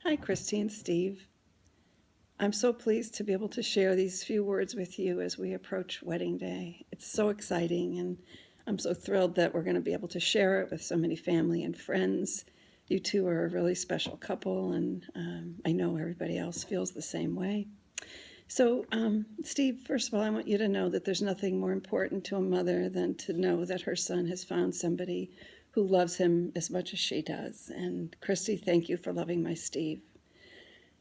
Hi, Christy and Steve. I'm so pleased to be able to share these few words with you as we approach wedding day. It's so exciting, and I'm so thrilled that we're going to be able to share it with so many family and friends. You two are a really special couple, and I know everybody else feels the same way. So, Steve, first of all, I want you to know that there's nothing more important to a mother than to know that her son has found somebody who loves him as much as she does. And Christy, thank you for loving my Steve.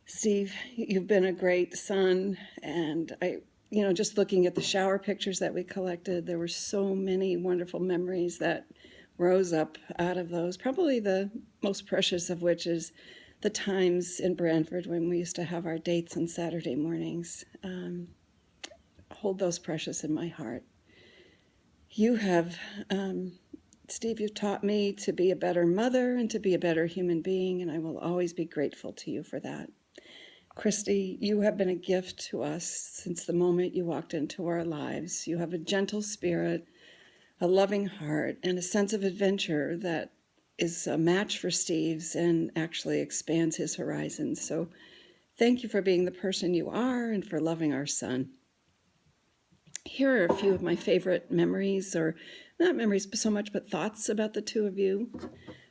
Steve, you've been a great son, and just looking at the shower pictures that we collected, there were so many wonderful memories that rose up out of those. Probably the most precious of which is the times in Brantford when we used to have our dates on Saturday mornings. Hold those precious in my heart. You have, Steve, you've taught me to be a better mother and to be a better human being, and I will always be grateful to you for that. Christy, you have been a gift to us since the moment you walked into our lives. You have a gentle spirit, a loving heart, and a sense of adventure that is a match for Steve's and actually expands his horizons. So thank you for being the person you are and for loving our son. Here are a few of my favorite memories, or not memories so much, but thoughts about the two of you.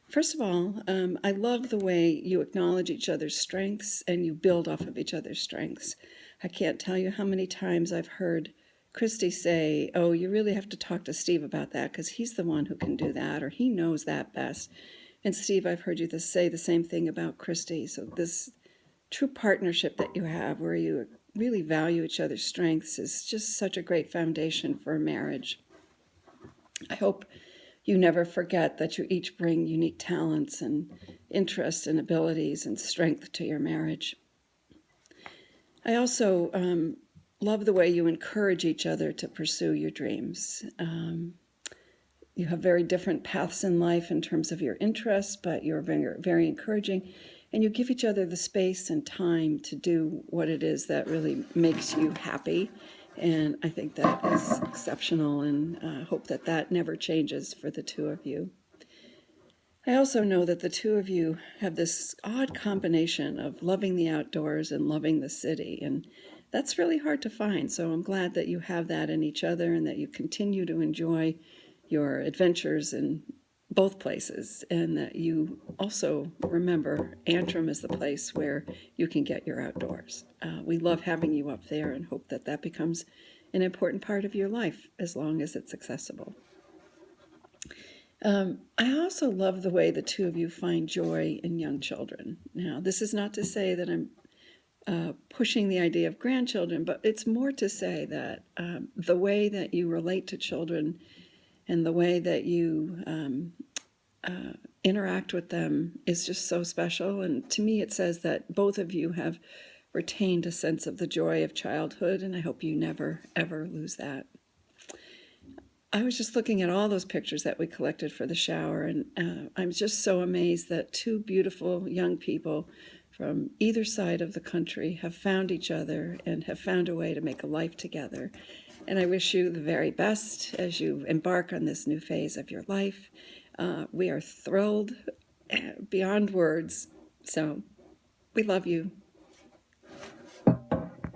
First of all, I love the way you acknowledge each other's strengths and you build off of each other's strengths. I can't tell you how many times I've heard Christy say, oh, you really have to talk to Steve about that because he's the one who can do that, or he knows that best. And Steve, I've heard you say the same thing about Christy. So this true partnership that you have where you really value each other's strengths is just such a great foundation for a marriage. I hope you never forget that you each bring unique talents and interests and abilities and strength to your marriage. I also love the way you encourage each other to pursue your dreams. You have very different paths in life in terms of your interests, but you're very, very encouraging. And you give each other the space and time to do what it is that really makes you happy. And I think that is exceptional, and hope that that never changes for the two of you. I also know that the two of you have this odd combination of loving the outdoors and loving the city, and that's really hard to find. So I'm glad that you have that in each other and that you continue to enjoy your adventures in both places, and that you also remember Antrim is the place where you can get your outdoors. We love having you up there and hope that that becomes an important part of your life as long as it's accessible. I also love the way the two of you find joy in young children. Now, this is not to say that I'm pushing the idea of grandchildren, but it's more to say that the way that you relate to children and the way that you interact with them is just so special. And to me, it says that both of you have retained a sense of the joy of childhood, and I hope you never, ever lose that. I was just looking at all those pictures that we collected for the shower, and I'm just so amazed that two beautiful young people from either side of the country have found each other and have found a way to make a life together. And I wish you the very best as you embark on this new phase of your life. We are thrilled beyond words. So we love you.